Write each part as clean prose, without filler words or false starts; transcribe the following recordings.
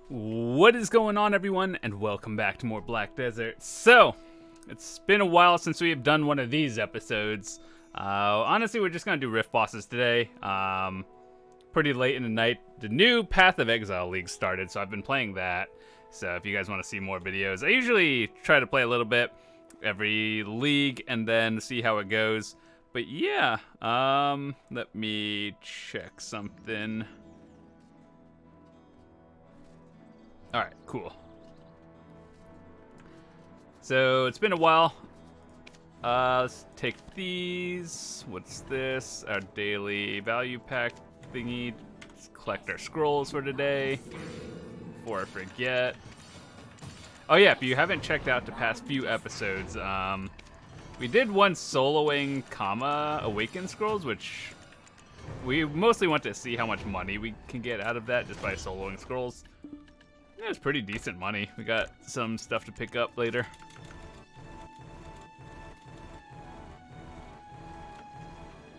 What is going on, everyone, and welcome back to more Black Desert. So, it's been a while since we have done one of these episodes. Honestly, we're just gonna do Rift bosses today. Pretty late in the night, the new Path of Exile League started, so I've been playing that. So if you guys want to see more videos, I usually try to play a little bit every league and then see how it goes. But yeah, let me check something. Alright, cool. So, it's been a while. Let's take these. What's this? Our daily value pack thingy. Let's collect our scrolls for today. Before I forget. Oh yeah, if you haven't checked out the past few episodes, we did one soloing Kama Awaken scrolls, which we mostly want to see how much money we can get out of that just by soloing scrolls. Yeah, it's pretty decent money. We got some stuff to pick up later.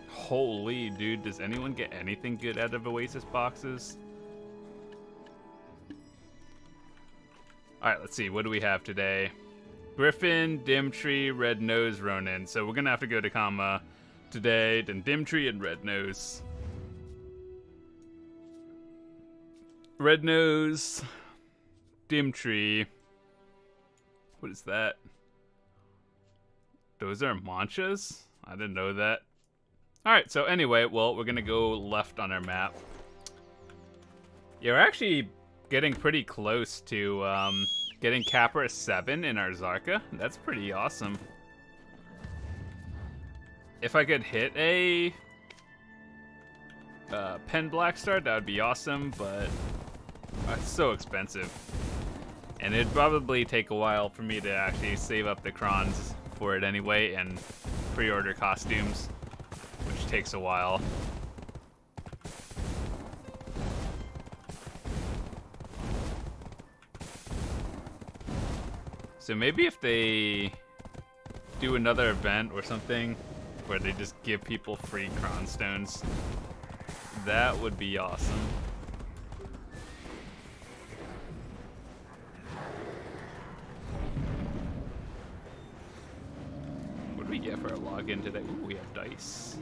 Holy dude, does anyone get anything good out of Oasis boxes? Alright, let's see. What do we have today? Griffin, Dimtree, Red Nose, Ronin. So we're gonna have to go to Kama today, then Dimtree and Red Nose. Red Nose, Dimtree. What is that? Those are manchas? I didn't know that. Alright, so anyway, well, we're gonna go left on our map. Yeah, we're actually getting pretty close to getting Capra 7 in our Zarka. That's pretty awesome. If I could hit a Pen Blackstar, that would be awesome, but it's so expensive. And it'd probably take a while for me to actually save up the crons for it anyway and pre-order costumes, which takes a while. So maybe if they do another event or something where they just give people free cron stones, that would be awesome. What do we get for our login today? Ooh, we have dice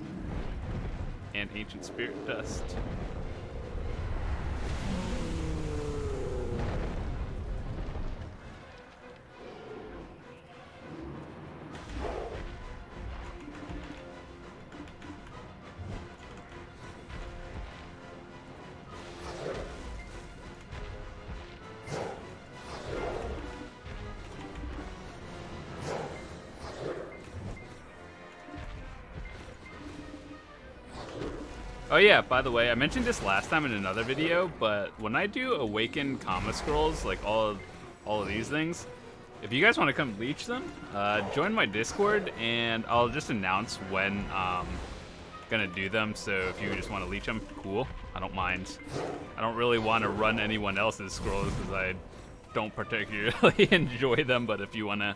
and ancient spirit dust. Oh yeah, by the way, I mentioned this last time in another video, but when I do Awaken Kama Scrolls, like all of these things, if you guys want to come leech them, join my Discord, and I'll just announce when I'm gonna do them, so if you just want to leech them, cool, I don't mind. I don't really want to run anyone else's scrolls, because I don't particularly enjoy them, but if you want to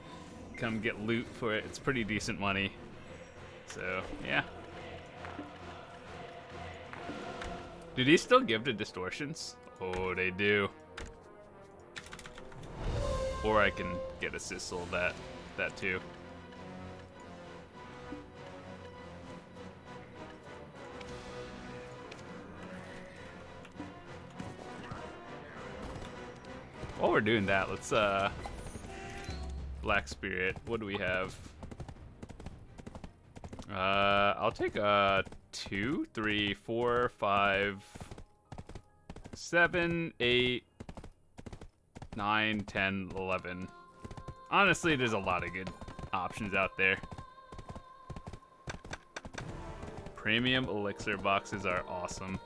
come get loot for it, it's pretty decent money. So, yeah. Do these still give the distortions? Oh, they do. Or I can get a Sissel that too. While we're doing that, let's Black Spirit. What do we have? I'll take a 2, 3, 4, 5, 7, 8, 9, 10, 11. Honestly, there's a lot of good options out there. Premium elixir boxes are awesome.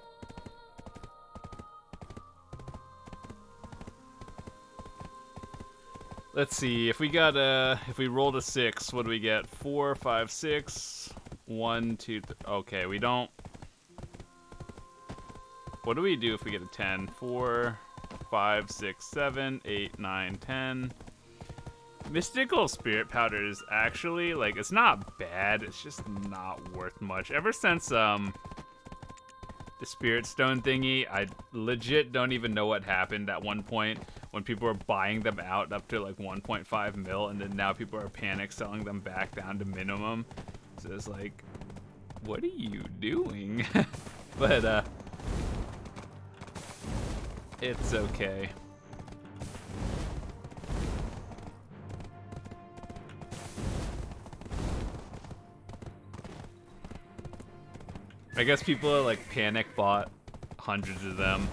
Let's see, if we rolled a 6, what do we get? 4, 5, 6, 1, 2, okay, we don't. What do we do if we get a 10? 4, 5, 6, 7, 8, 9, 10. Mystical Spirit Powder is actually, like, it's not bad, it's just not worth much. Ever since the spirit stone thingy. I legit don't even know what happened at one point when people were buying them out up to like 1.5 mil, and then now people are panic selling them back down to minimum. So it's like, what are you doing? But it's okay. I guess people are like panic bought hundreds of them,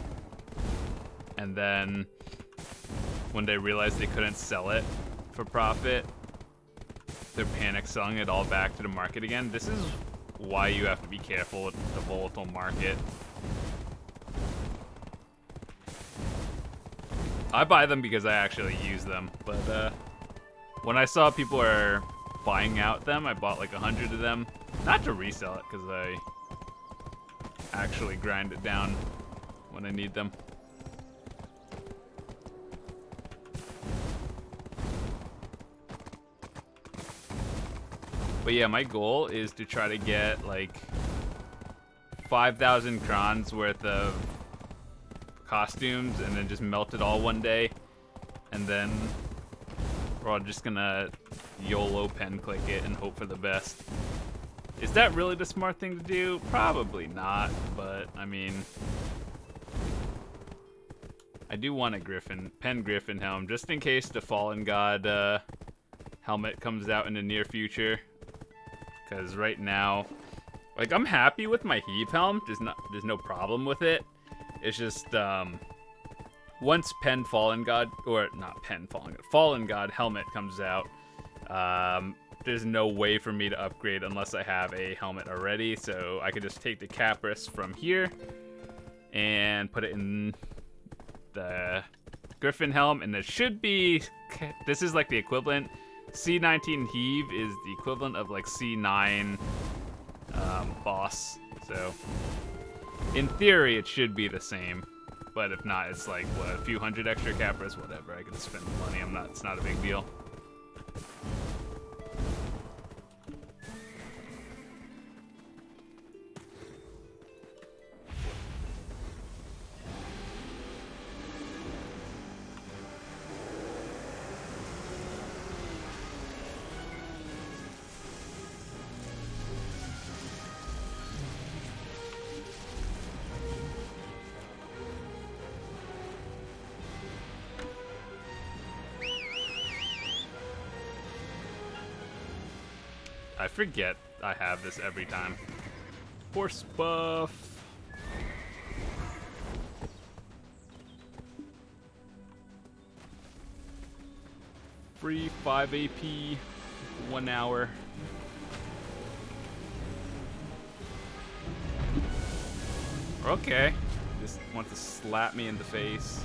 and then when they realized they couldn't sell it for profit, they're panic selling it all back to the market again. This is why you have to be careful with the volatile market. I buy them because I actually use them, but when I saw people are buying out them, I bought like 100 of them, not to resell it because I actually grind it down when I need them. But yeah, my goal is to try to get like 5,000 crons worth of costumes and then just melt it all one day, and then we're all just gonna YOLO pen click it and hope for the best. Is that really the smart thing to do? Probably not, but I mean, I do want a pen griffin helm just in case the Fallen God helmet comes out in the near future. Because right now, like, I'm happy with my heave helm. There's no problem with it. It's just once Fallen God helmet comes out, there's no way for me to upgrade unless I have a helmet already, so I could just take the Capris from here and put it in the Griffin helm, and it should be, this is like the equivalent, C19 heave is the equivalent of like C9 boss, so in theory it should be the same, but if not, it's like, what, a few hundred extra Capris, whatever, I can spend the money, it's not a big deal. I forget I have this every time. Horse buff. Free 5 AP, 1 hour. Okay. Just want to slap me in the face.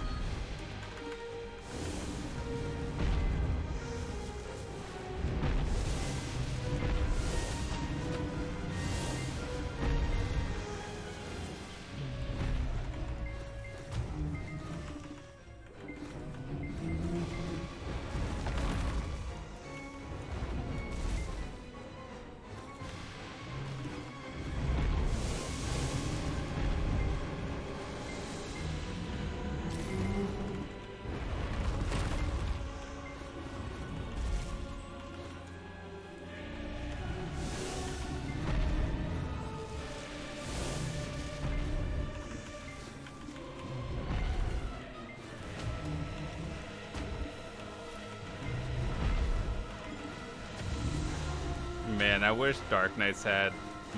Man, I wish Dark Knights had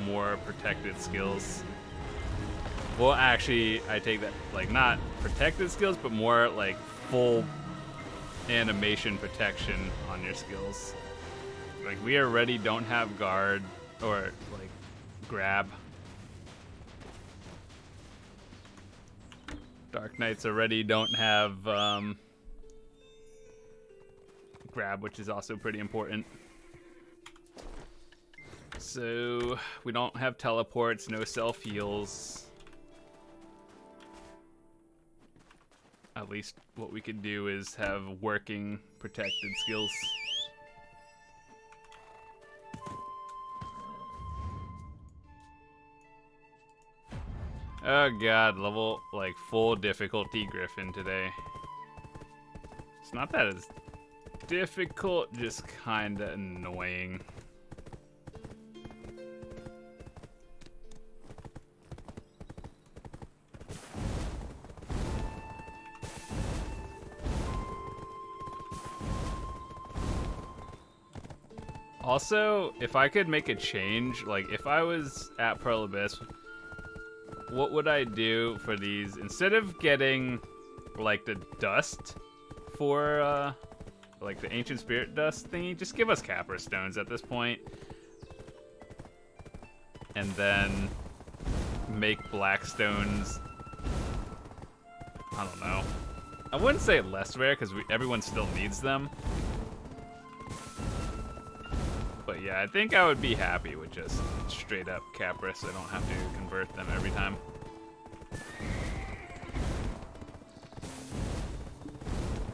more protected skills. Well, actually, I take that, like, not protected skills, but more like full animation protection on your skills. Like, we already don't have guard or like grab. Dark Knights already don't have grab, which is also pretty important. So we don't have teleports, no self heals. At least what we could do is have working protected skills. Oh god, level, like, full difficulty Griffin today. It's not that it's difficult, just kinda annoying. Also, if I could make a change, like if I was at Pearl Abyss, what would I do for these? Instead of getting like the dust for like the ancient spirit dust thingy, just give us Capra stones at this point. And then make black stones, I don't know. I wouldn't say less rare because everyone still needs them. But yeah, I think I would be happy with just straight up Capra so I don't have to convert them every time.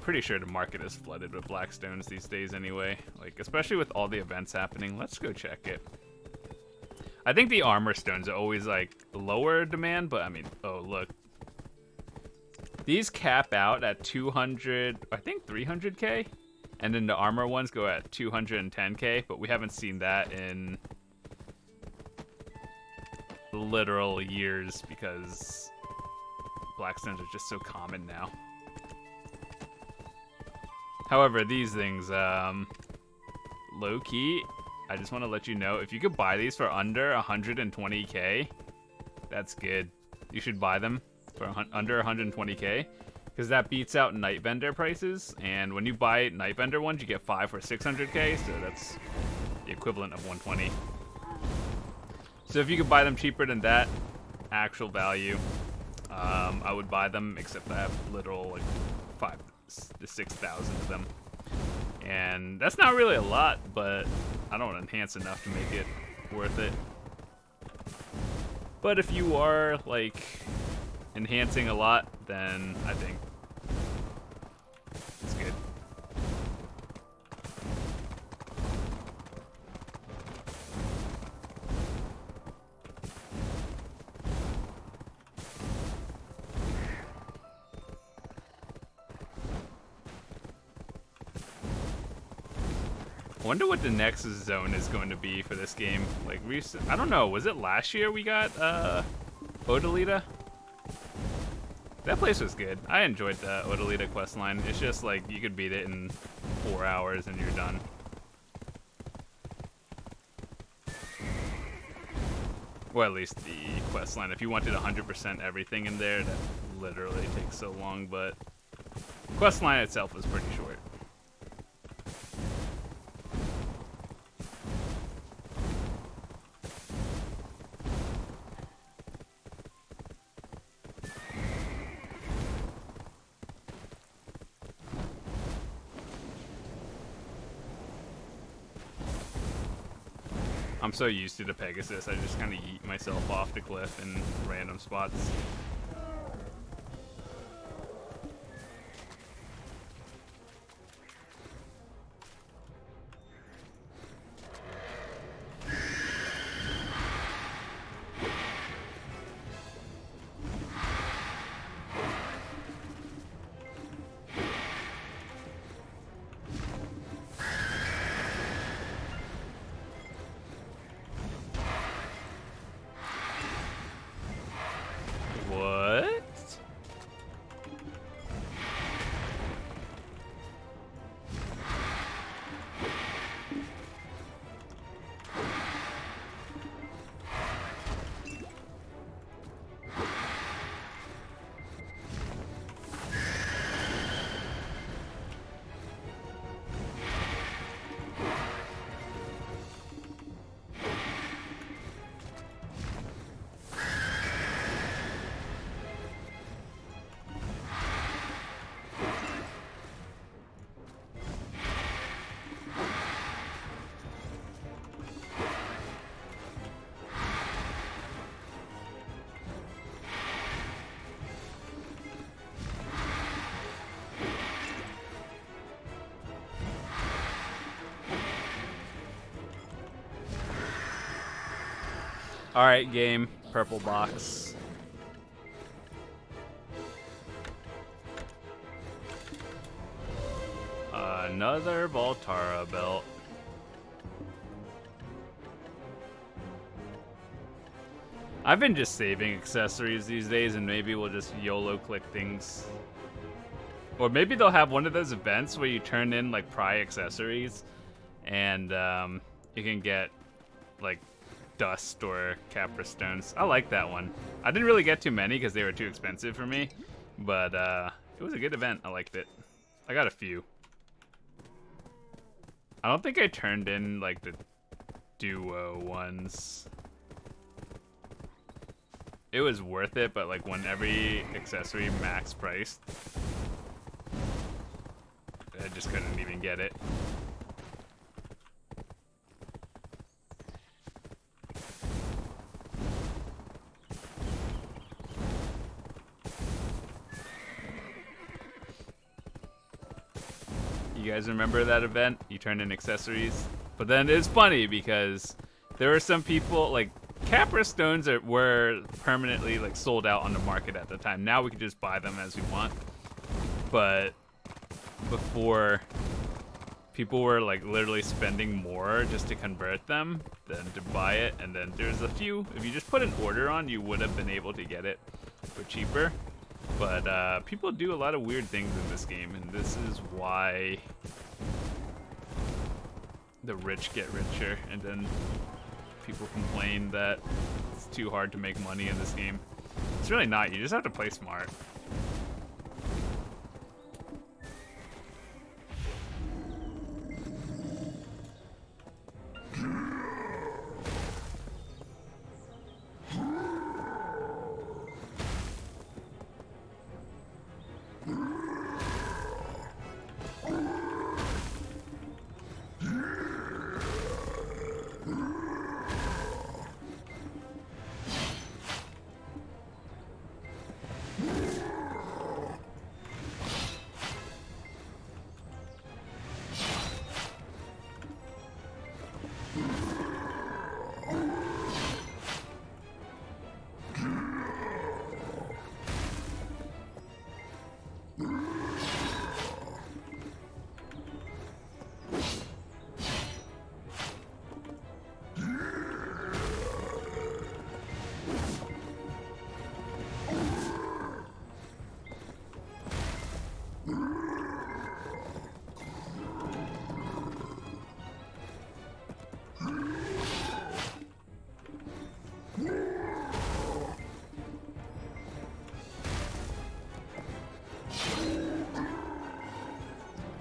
Pretty sure the market is flooded with black stones these days anyway. Like, especially with all the events happening. Let's go check it. I think the armor stones are always like lower demand, but I mean, oh look. These cap out at 200, I think 300k? And then the armor ones go at 210k, but we haven't seen that in literal years because blackstones are just so common now. However, these things, low-key, I just want to let you know, if you could buy these for under 120k, that's good. You should buy them for under 120k. Because that beats out Nightbender prices, and when you buy Nightbender ones, you get 5 for 600k, so that's the equivalent of 120. So if you could buy them cheaper than that actual value, I would buy them, except I have literal like 5 to 6,000 of them. And that's not really a lot, but I don't enhance enough to make it worth it. But if you are like enhancing a lot, then I think it's good. I wonder what the next zone is going to be for this game. Like, I don't know, was it last year we got Odalita? That place was good. I enjoyed the Odalita questline. It's just like you could beat it in 4 hours and you're done. Or at least the questline. If you wanted 100% everything in there, that literally takes so long, but the questline itself was pretty short. I'm so used to the Pegasus, I just kind of yeet myself off the cliff in random spots. Alright, game. Purple box. Another Voltara belt. I've been just saving accessories these days, and maybe we'll just YOLO click things. Or maybe they'll have one of those events where you turn in like pry accessories, and you can get like dust or Capra stones. I like that one. I didn't really get too many because they were too expensive for me, but it was a good event. I liked it. I got a few. I don't think I turned in like the duo ones. It was worth it, but like when every accessory max priced, I just couldn't even get it. You guys remember that event? You turned in accessories? But then it's funny because there were some people, like, Capra stones were permanently like sold out on the market at the time. Now we can just buy them as we want. But before, people were like literally spending more just to convert them than to buy it. And then there's a few, if you just put an order on, you would have been able to get it for cheaper. But people do a lot of weird things in this game, and this is why the rich get richer, and then people complain that it's too hard to make money in this game. It's really not. You just have to play smart.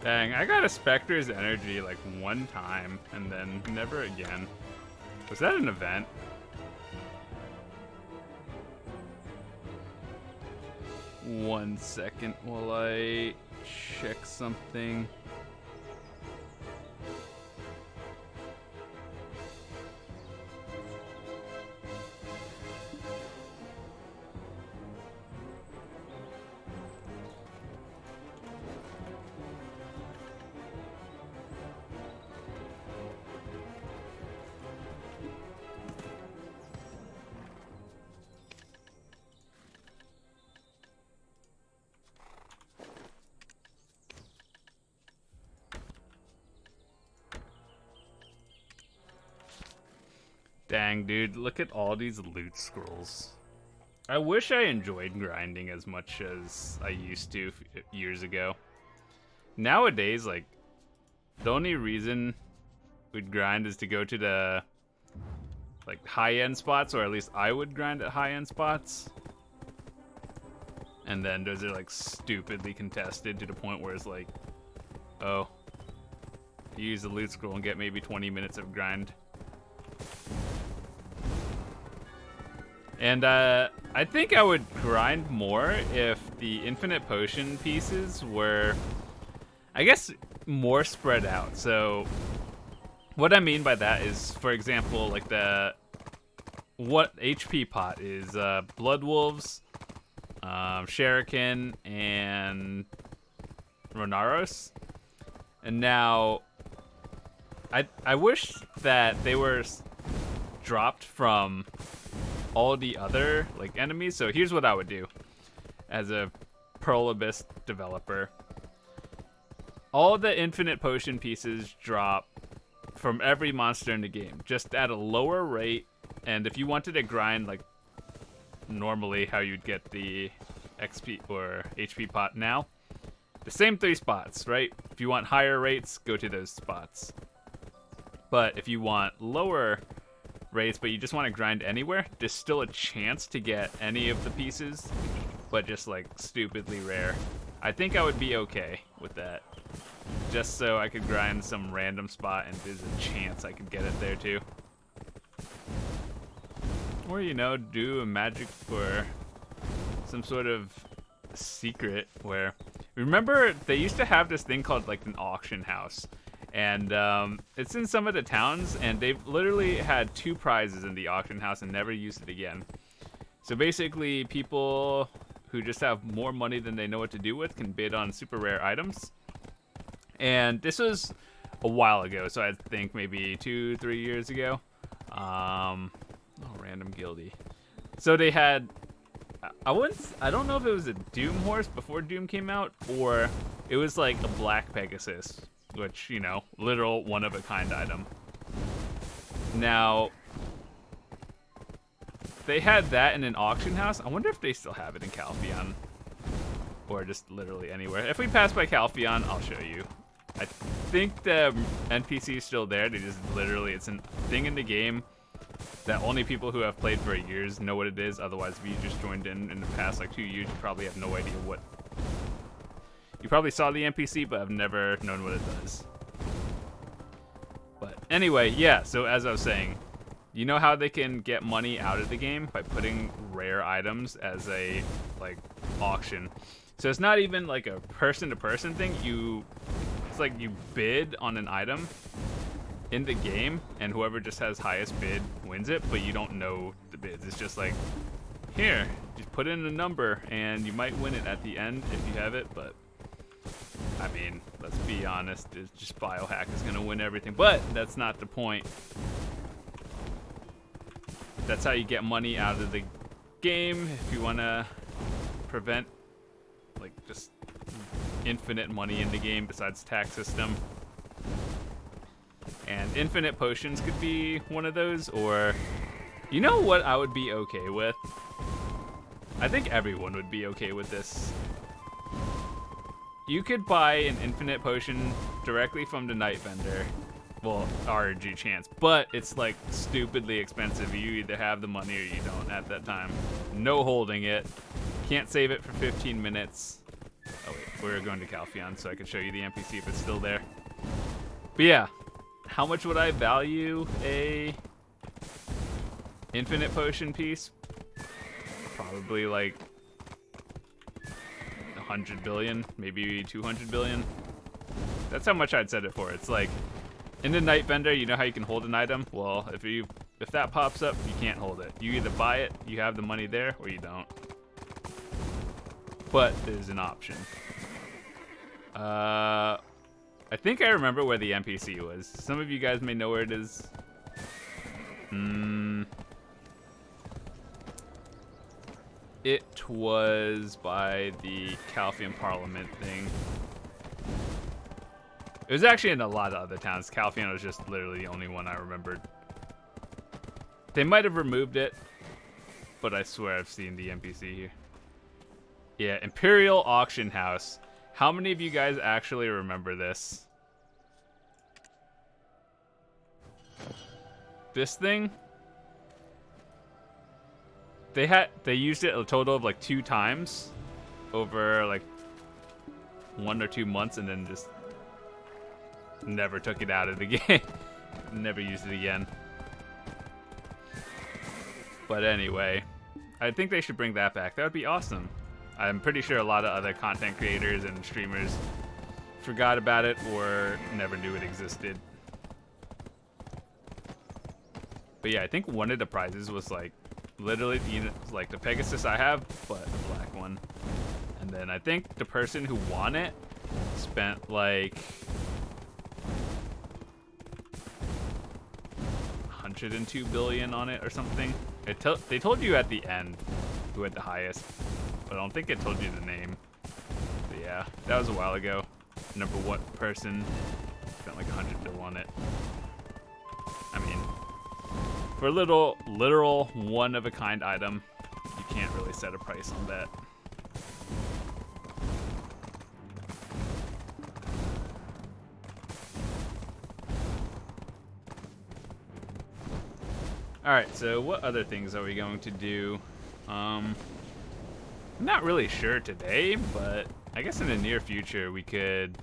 Dang, I got a Spectre's energy like one time and then never again. Was that an event? One second while I check something. Dang, dude, look at all these loot scrolls. I wish I enjoyed grinding as much as I used to years ago. Nowadays, like, the only reason we'd grind is to go to the, like, high-end spots, or at least I would grind at high-end spots. And then those are, like, stupidly contested to the point where it's like, oh, you use the loot scroll and get maybe 20 minutes of grind. And I think I would grind more if the infinite potion pieces were, I guess, more spread out. So what I mean by that is, for example, like what HP pot is Blood Wolves, Shuriken, and Ronaros. And now I wish that they were dropped from all the other like enemies. So here's what I would do as a Pearl Abyss developer. all the infinite potion pieces drop from every monster in the game, just at a lower rate. And if you wanted to grind like normally how you'd get the XP or HP pot now, the same 3 spots, right? If you want higher rates, go to those spots. But if you want lower rates, but you just want to grind anywhere, there's still a chance to get any of the pieces, but just like stupidly rare. I think I would be okay with that. Just so I could grind some random spot and there's a chance I could get it there too. Or, you know, do a magic or some sort of secret where... Remember, they used to have this thing called like an auction house. And it's in some of the towns, and they've literally had 2 prizes in the auction house and never used it again. So basically, people who just have more money than they know what to do with can bid on super rare items. And this was a while ago, so I think maybe 2-3 years ago. Oh, random guildie. So they had, I don't know if it was a Doom horse before Doom came out, or it was like a black Pegasus, which, you know, literal one-of-a-kind item. Now, they had that in an auction house. I wonder if they still have it in Calpheon, or just literally anywhere. If we pass by Calpheon, I'll show you. I think the NPC is still there. They just literally, it's a thing in the game that only people who have played for years know what it is. Otherwise, if you just joined in the past like 2 years, you probably have no idea what. You probably saw the NPC, but have never known what it does. But anyway, yeah, so as I was saying, you know how they can get money out of the game? By putting rare items as a, like, auction. So it's not even like a person-to-person thing. It's like you bid on an item in the game, and whoever just has highest bid wins it, but you don't know the bids. It's just like, here, just put in a number, and you might win it at the end if you have it, but... I mean, let's be honest, it's just Biohack is going to win everything, but that's not the point. That's how you get money out of the game if you want to prevent, like, just infinite money in the game besides tax system. And infinite potions could be one of those, or... You know what I would be okay with? I think everyone would be okay with this. You could buy an infinite potion directly from the night vendor. Well, RNG chance, but it's like stupidly expensive. You either have the money or you don't at that time. No holding it. Can't save it for 15 minutes. Oh wait, we're going to Calpheon so I can show you the NPC if it's still there. But yeah, how much would I value a infinite potion piece? Probably like 100 billion, maybe 200 billion. That's how much I'd set it for. It's like, in the night vendor, you know how you can hold an item? Well, if that pops up, you can't hold it. You either buy it, you have the money there, or you don't. But there's an option. I think I remember where the NPC was. Some of you guys may know where it is. It was by the Calpheon Parliament thing. It was actually in a lot of other towns. Calpheon was just literally the only one I remembered. They might have removed it, but I swear I've seen the NPC here. Yeah, Imperial Auction House. How many of you guys actually remember this? This thing? They used it a total of like 2 times over like 1 or 2 months, and then just never took it out of the game. Never used it again. But anyway, I think they should bring that back. That would be awesome. I'm pretty sure a lot of other content creators and streamers forgot about it or never knew it existed. But yeah, I think one of the prizes was like literally like the Pegasus I have, but a black one. And then I think the person who won it spent like 102 billion on it or something. They told you at the end who had the highest, but I don't think it told you the name. But yeah, that was a while ago. number one person. Spent like 100 bill on it. I mean, for a literal one-of-a-kind item, you can't really set a price on that. Alright, so what other things are we going to do? I'm not really sure today, but I guess in the near future we could...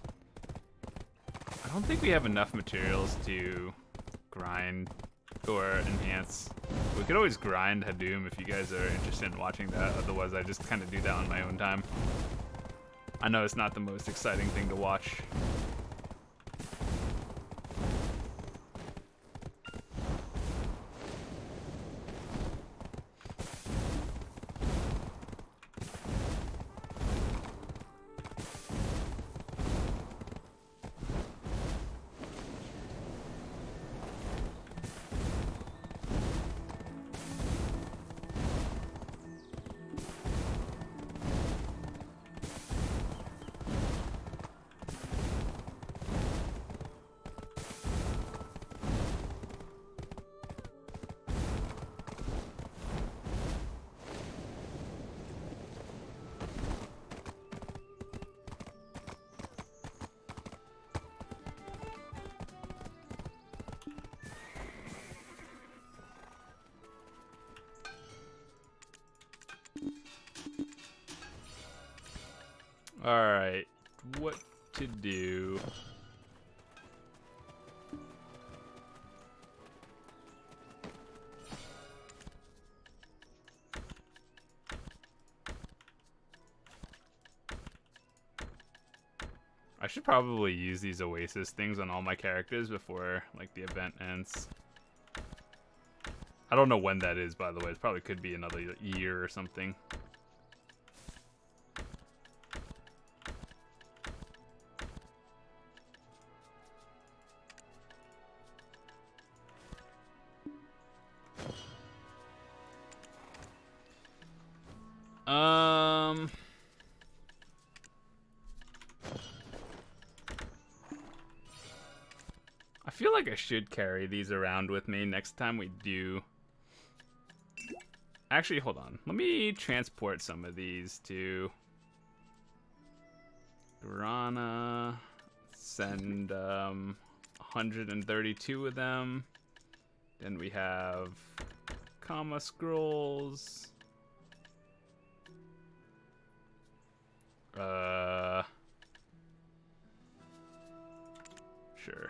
I don't think we have enough materials to grind or enhance. We could always grind Hadoom if you guys are interested in watching that, otherwise I just kind of do that on my own time. I know it's not the most exciting thing to watch. Alright, what to do? I should probably use these Oasis things on all my characters before, like, the event ends. I don't know when that is, by the way. It probably could be another year or something. I feel like I should carry these around with me next time we do. Actually, hold on. Let me transport some of these to Grana. Send 132 of them. Then we have comma scrolls. Sure.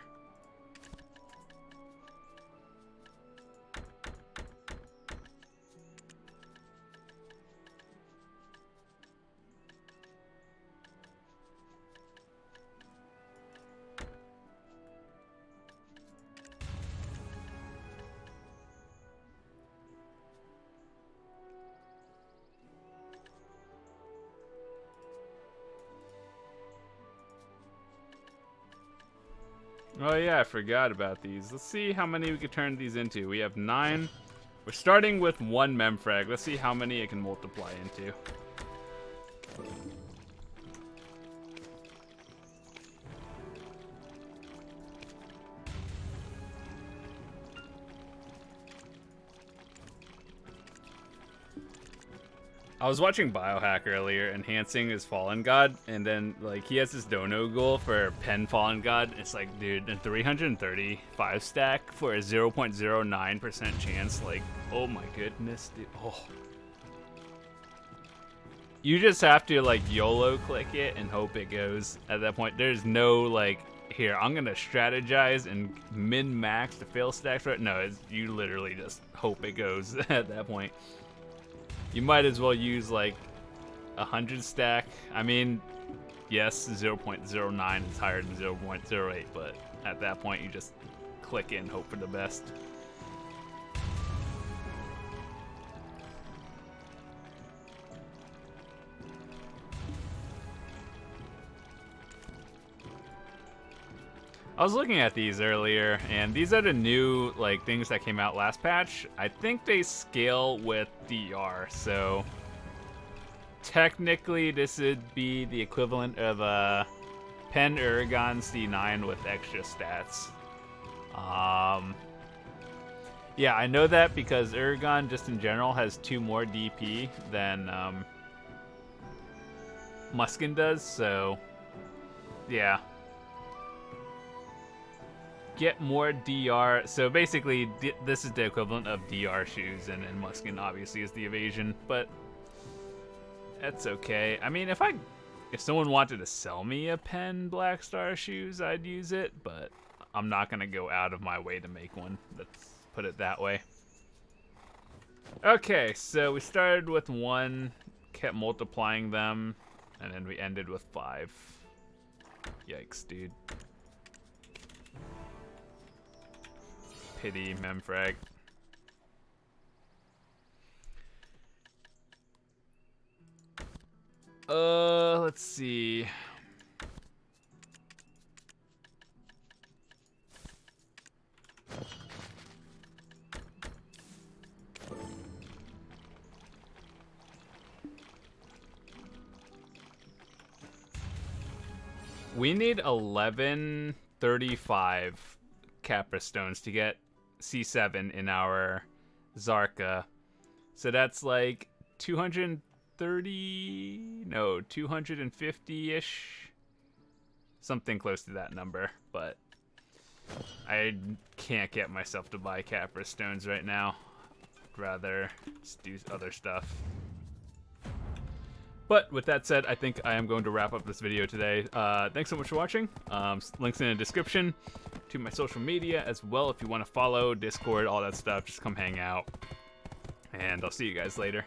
Oh yeah, I forgot about these. Let's see how many we can turn these into. We have 9. We're starting with 1 memfrag. Let's see how many it can multiply into. I was watching Biohack earlier, enhancing his Fallen God, and then, like, he has this dono goal for Pen Fallen God. It's like, dude, a 335 stack for a 0.09% chance. Like, oh my goodness, dude. Oh. You just have to, like, YOLO click it and hope it goes at that point. There's no, like, here, I'm gonna strategize and min-max the fail stacks. Right? No, you literally just hope it goes at that point. You might as well use like 100 stack. I mean, yes, 0.09 is higher than 0.08, but at that point you just click in, hope for the best. I was looking at these earlier, and these are the new like things that came out last patch. I think they scale with DR, so technically this would be the equivalent of Pen Uragan C9 with extra stats. Yeah, I know that because Uragan just in general has 2 more DP than Muskin does, so yeah. Get more DR. So basically, this is the equivalent of DR shoes, and Muskin obviously is the evasion, but that's okay. I mean, if someone wanted to sell me a Pen Black Star shoes, I'd use it, but I'm not gonna go out of my way to make one. Let's put it that way. Okay, so we started with 1, kept multiplying them, and then we ended with 5. Yikes, dude. Pity Memfrag. Let's see. We need 1135 Capra stones to get C7 in our Zarka. So that's like 250-ish. Something close to that number, but I can't get myself to buy Capra stones right now. I'd rather just do other stuff. But with that said, I think I am going to wrap up this video today. Thanks so much for watching. Links in the description to my social media as well if you want to follow, Discord, all that stuff. Just come hang out. And I'll see you guys later.